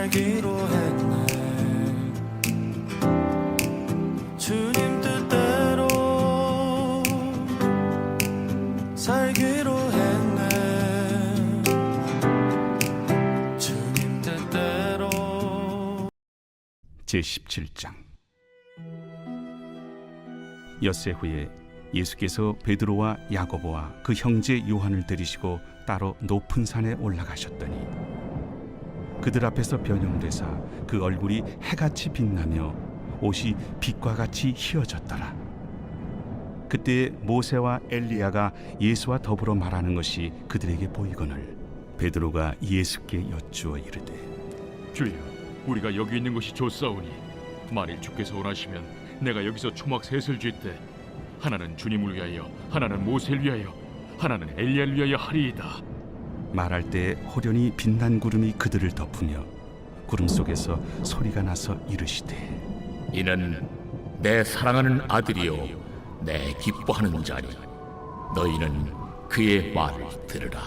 살기로 했네. 주님 뜻대로 살기로 했네. 주님 뜻대로. 제17장. 엿새 후에 예수께서 베드로와 야고보와 그 형제 요한을 데리시고 따로 높은 산에 올라가셨더니 그들 앞에서 변형되사 그 얼굴이 해같이 빛나며 옷이 빛과 같이 희어졌더라. 그때 모세와 엘리야가 예수와 더불어 말하는 것이 그들에게 보이거늘 베드로가 예수께 여쭈어 이르되, 주여, 우리가 여기 있는 것이 좋사오니 만일 주께서 원하시면 내가 여기서 초막 셋을 쥘때 하나는 주님을 위하여, 하나는 모세를 위하여, 하나는 엘리야를 위하여 하리이다. 말할 때 호련히 빛난 구름이 그들을 덮으며 구름 속에서 소리가 나서 이르시되, 이는 내 사랑하는 아들이요 내 기뻐하는 자니 너희는 그의 말을 들으라.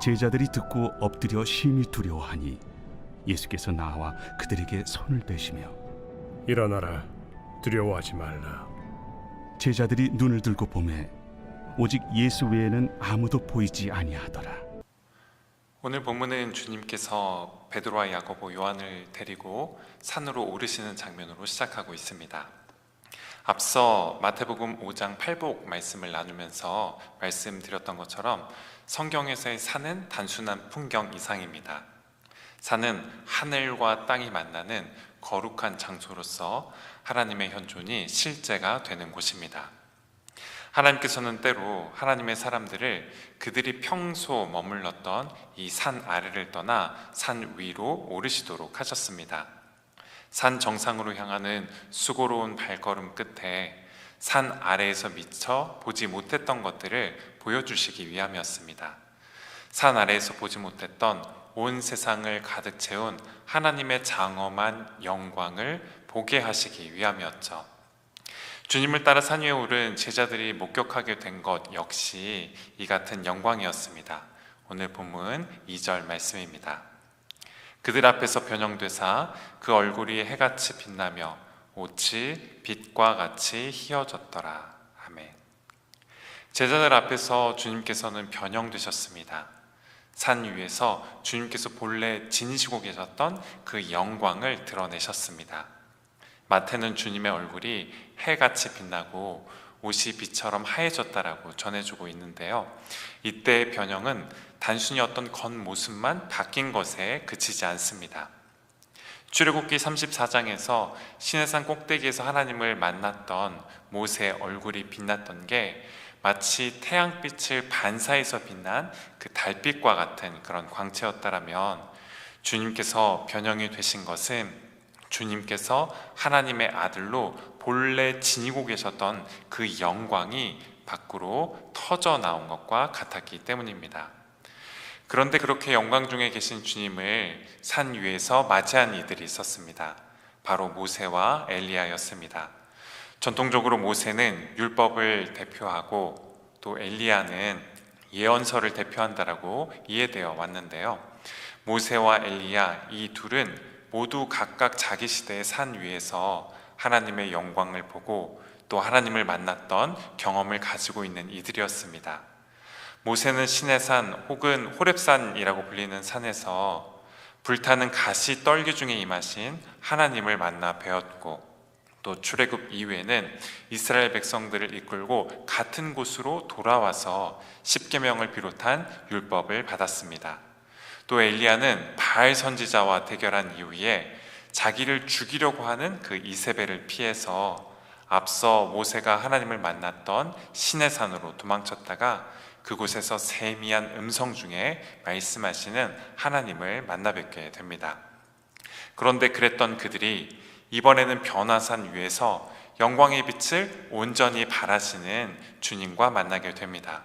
제자들이 듣고 엎드려 심히 두려워하니 예수께서 나와 그들에게 손을 대시며 일어나라, 두려워하지 말라. 제자들이 눈을 들고 보매 오직 예수 외에는 아무도 보이지 아니하더라. 오늘 본문은 주님께서 베드로와 야고보, 요한을 데리고 산으로 오르시는 장면으로 시작하고 있습니다. 앞서 마태복음 5장 8복 말씀을 나누면서 말씀드렸던 것처럼 성경에서의 산은 단순한 풍경 이상입니다. 산은 하늘과 땅이 만나는 거룩한 장소로서 하나님의 현존이 실제가 되는 곳입니다. 하나님께서는 때로 하나님의 사람들을 그들이 평소 머물렀던 이 산 아래를 떠나 산 위로 오르시도록 하셨습니다. 산 정상으로 향하는 수고로운 발걸음 끝에 산 아래에서 미처 보지 못했던 것들을 보여주시기 위함이었습니다. 산 아래에서 보지 못했던 온 세상을 가득 채운 하나님의 장엄한 영광을 보게 하시기 위함이었죠. 주님을 따라 산 위에 오른 제자들이 목격하게 된 것 역시 이 같은 영광이었습니다. 오늘 본문 2절 말씀입니다. 그들 앞에서 변형되사 그 얼굴이 해같이 빛나며 옷이 빛과 같이 희어졌더라. 아멘. 제자들 앞에서 주님께서는 변형되셨습니다. 산 위에서 주님께서 본래 지니시고 계셨던 그 영광을 드러내셨습니다. 마태는 주님의 얼굴이 해같이 빛나고 옷이 빛처럼 하얘졌다라고 전해주고 있는데요. 이때의 변형은 단순히 어떤 겉모습만 바뀐 것에 그치지 않습니다. 출애굽기 34장에서 시내산 꼭대기에서 하나님을 만났던 모세의 얼굴이 빛났던 게 마치 태양빛을 반사해서 빛난 그 달빛과 같은 그런 광채였다라면, 주님께서 변형이 되신 것은 주님께서 하나님의 아들로 본래 지니고 계셨던 그 영광이 밖으로 터져 나온 것과 같았기 때문입니다. 그런데 그렇게 영광 중에 계신 주님을 산 위에서 맞이한 이들이 있었습니다. 바로 모세와 엘리야였습니다. 전통적으로 모세는 율법을 대표하고 또 엘리야는 예언서를 대표한다라고 이해되어 왔는데요. 모세와 엘리야 이 둘은 모두 각각 자기 시대의 산 위에서 하나님의 영광을 보고 또 하나님을 만났던 경험을 가지고 있는 이들이었습니다. 모세는 시내산 혹은 호렙산이라고 불리는 산에서 불타는 가시 떨기 중에 임하신 하나님을 만나 배웠고, 또 출애굽 이후에는 이스라엘 백성들을 이끌고 같은 곳으로 돌아와서 십계명을 비롯한 율법을 받았습니다. 또 엘리야는 바알 선지자와 대결한 이후에 자기를 죽이려고 하는 그 이세벨을 피해서 앞서 모세가 하나님을 만났던 시내산으로 도망쳤다가 그곳에서 세미한 음성 중에 말씀하시는 하나님을 만나 뵙게 됩니다. 그런데 그랬던 그들이 이번에는 변화산 위에서 영광의 빛을 온전히 발하시는 주님과 만나게 됩니다.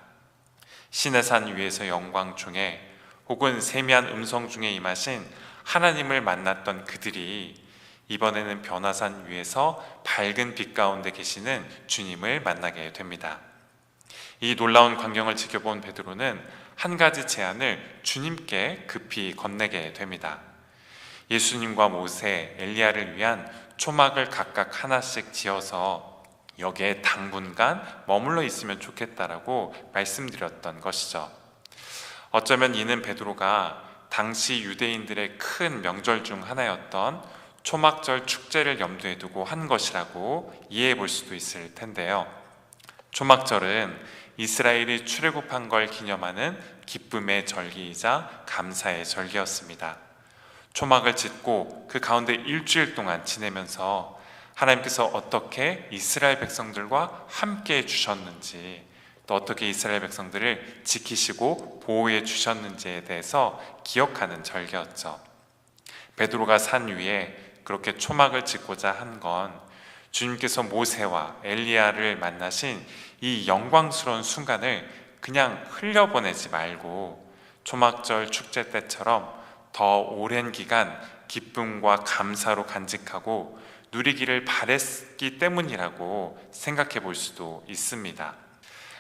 시내산 위에서 영광 중에 혹은 세미한 음성 중에 임하신 하나님을 만났던 그들이 이번에는 변화산 위에서 밝은 빛 가운데 계시는 주님을 만나게 됩니다. 이 놀라운 광경을 지켜본 베드로는 한 가지 제안을 주님께 급히 건네게 됩니다. 예수님과 모세, 엘리야를 위한 초막을 각각 하나씩 지어서 여기에 당분간 머물러 있으면 좋겠다라고 말씀드렸던 것이죠. 어쩌면 이는 베드로가 당시 유대인들의 큰 명절 중 하나였던 초막절 축제를 염두에 두고 한 것이라고 이해해 볼 수도 있을 텐데요. 초막절은 이스라엘이 출애굽한 걸 기념하는 기쁨의 절기이자 감사의 절기였습니다. 초막을 짓고 그 가운데 일주일 동안 지내면서 하나님께서 어떻게 이스라엘 백성들과 함께 해 주셨는지, 또 어떻게 이스라엘 백성들을 지키시고 보호해 주셨는지에 대해서 기억하는 절기였죠. 베드로가 산 위에 그렇게 초막을 짓고자 한 건 주님께서 모세와 엘리야를 만나신 이 영광스러운 순간을 그냥 흘려보내지 말고 초막절 축제 때처럼 더 오랜 기간 기쁨과 감사로 간직하고 누리기를 바랬기 때문이라고 생각해 볼 수도 있습니다.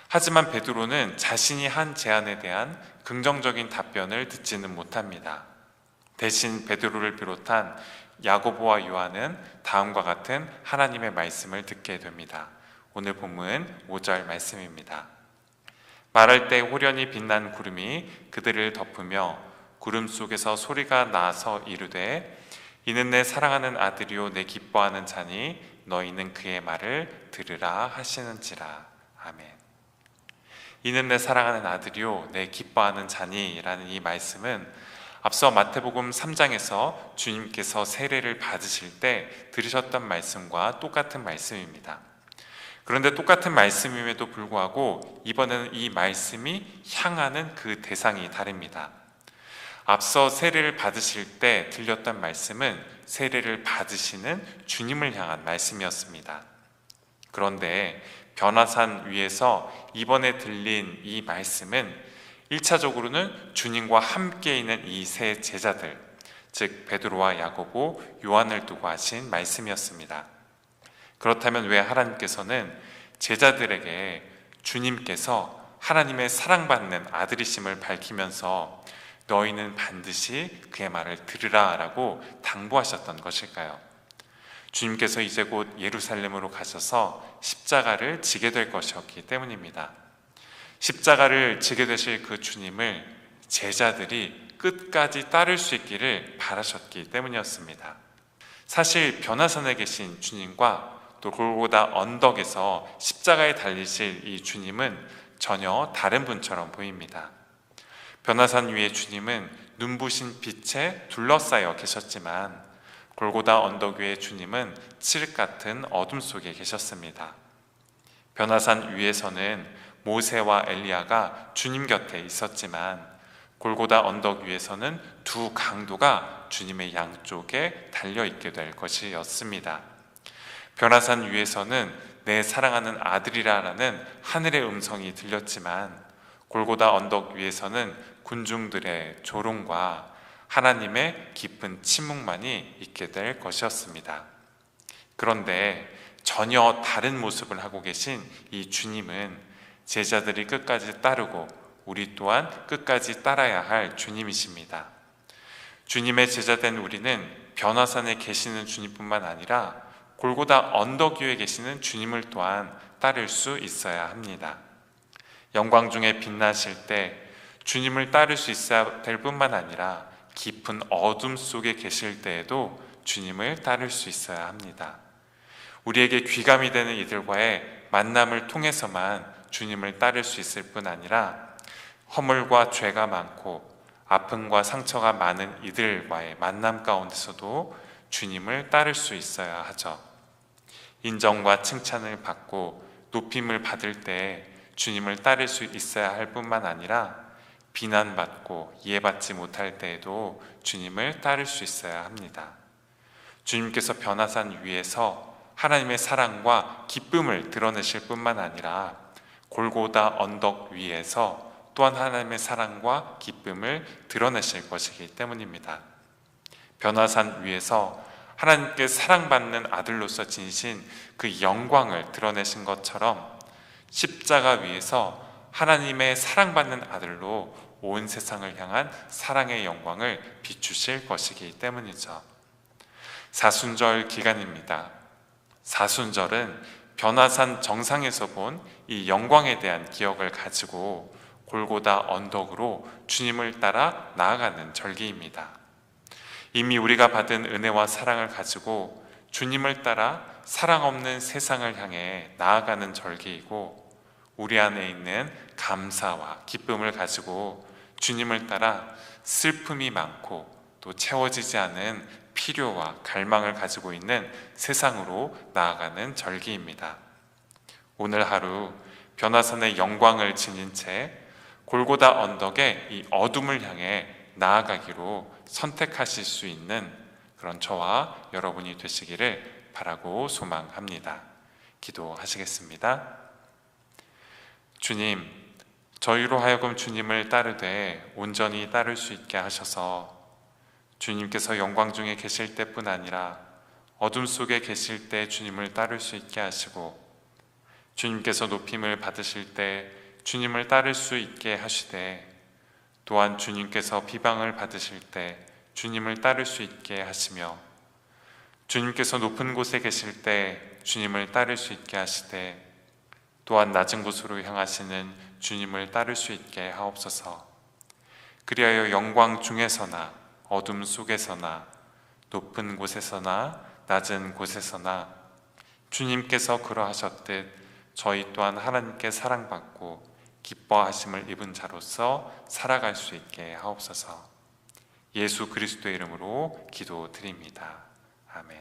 하지만 베드로는 자신이 한 제안에 대한 긍정적인 답변을 듣지는 못합니다. 대신 베드로를 비롯한 야고보와 요한은 다음과 같은 하나님의 말씀을 듣게 됩니다. 오늘 본문 5절 말씀입니다. 말할 때 호련히 빛난 구름이 그들을 덮으며 구름 속에서 소리가 나서 이르되 이는 내 사랑하는 아들이요 내 기뻐하는 자니 너희는 그의 말을 들으라 하시는지라. 아멘. 이는 내 사랑하는 아들이요 내 기뻐하는 자니 라는 이 말씀은 앞서 마태복음 3장에서 주님께서 세례를 받으실 때 들으셨던 말씀과 똑같은 말씀입니다. 그런데 똑같은 말씀임에도 불구하고 이번에는 이 말씀이 향하는 그 대상이 다릅니다. 앞서 세례를 받으실 때 들렸던 말씀은 세례를 받으시는 주님을 향한 말씀이었습니다. 그런데 변화산 위에서 이번에 들린 이 말씀은 1차적으로는 주님과 함께 있는 이 세 제자들, 즉 베드로와 야고보, 요한을 두고 하신 말씀이었습니다. 그렇다면 왜 하나님께서는 제자들에게 주님께서 하나님의 사랑받는 아들이심을 밝히면서 너희는 반드시 그의 말을 들으라 라고 당부하셨던 것일까요? 주님께서 이제 곧 예루살렘으로 가셔서 십자가를 지게 될 것이었기 때문입니다. 십자가를 지게 되실 그 주님을 제자들이 끝까지 따를 수 있기를 바라셨기 때문이었습니다. 사실 변화산에 계신 주님과 또 골고다 언덕에서 십자가에 달리실 이 주님은 전혀 다른 분처럼 보입니다. 변화산 위에 주님은 눈부신 빛에 둘러싸여 계셨지만 골고다 언덕 위에 주님은 칠흑 같은 어둠 속에 계셨습니다. 변화산 위에서는 모세와 엘리야가 주님 곁에 있었지만 골고다 언덕 위에서는 두 강도가 주님의 양쪽에 달려있게 될 것이었습니다. 변화산 위에서는 내 사랑하는 아들이라는 하늘의 음성이 들렸지만 골고다 언덕 위에서는 군중들의 조롱과 하나님의 깊은 침묵만이 있게 될 것이었습니다. 그런데 전혀 다른 모습을 하고 계신 이 주님은 제자들이 끝까지 따르고 우리 또한 끝까지 따라야 할 주님이십니다. 주님의 제자된 우리는 변화산에 계시는 주님뿐만 아니라 골고다 언덕 위에 계시는 주님을 또한 따를 수 있어야 합니다. 영광 중에 빛나실 때 주님을 따를 수 있어야 될 뿐만 아니라 깊은 어둠 속에 계실 때에도 주님을 따를 수 있어야 합니다. 우리에게 귀감이 되는 이들과의 만남을 통해서만 주님을 따를 수 있을 뿐 아니라 허물과 죄가 많고 아픔과 상처가 많은 이들과의 만남 가운데서도 주님을 따를 수 있어야 하죠. 인정과 칭찬을 받고 높임을 받을 때 주님을 따를 수 있어야 할 뿐만 아니라 비난받고 이해받지 못할 때에도 주님을 따를 수 있어야 합니다. 주님께서 변화산 위에서 하나님의 사랑과 기쁨을 드러내실 뿐만 아니라 골고다 언덕 위에서 또한 하나님의 사랑과 기쁨을 드러내실 것이기 때문입니다. 변화산 위에서 하나님께 사랑받는 아들로서 지니신 그 영광을 드러내신 것처럼 십자가 위에서 하나님의 사랑받는 아들로 온 세상을 향한 사랑의 영광을 비추실 것이기 때문이죠. 사순절 기간입니다. 사순절은 변화산 정상에서 본 이 영광에 대한 기억을 가지고 골고다 언덕으로 주님을 따라 나아가는 절기입니다. 이미 우리가 받은 은혜와 사랑을 가지고 주님을 따라 사랑 없는 세상을 향해 나아가는 절기이고, 우리 안에 있는 감사와 기쁨을 가지고 주님을 따라 슬픔이 많고 또 채워지지 않은 필요와 갈망을 가지고 있는 세상으로 나아가는 절기입니다. 오늘 하루 변화산의 영광을 지닌 채 골고다 언덕의 이 어둠을 향해 나아가기로 선택하실 수 있는 그런 저와 여러분이 되시기를 바라고 소망합니다. 기도하시겠습니다. 주님, 저희로 하여금 주님을 따르되 온전히 따를 수 있게 하셔서 주님께서 영광 중에 계실 때뿐 아니라 어둠 속에 계실 때 주님을 따를 수 있게 하시고, 주님께서 높임을 받으실 때 주님을 따를 수 있게 하시되, 또한 주님께서 비방을 받으실 때 주님을 따를 수 있게 하시며, 주님께서 높은 곳에 계실 때 주님을 따를 수 있게 하시되, 또한 낮은 곳으로 향하시는 주님을 따를 수 있게 하옵소서. 그리하여 영광 중에서나 어둠 속에서나 높은 곳에서나 낮은 곳에서나 주님께서 그러하셨듯 저희 또한 하나님께 사랑받고 기뻐하심을 입은 자로서 살아갈 수 있게 하옵소서. 예수 그리스도의 이름으로 기도드립니다. 아멘.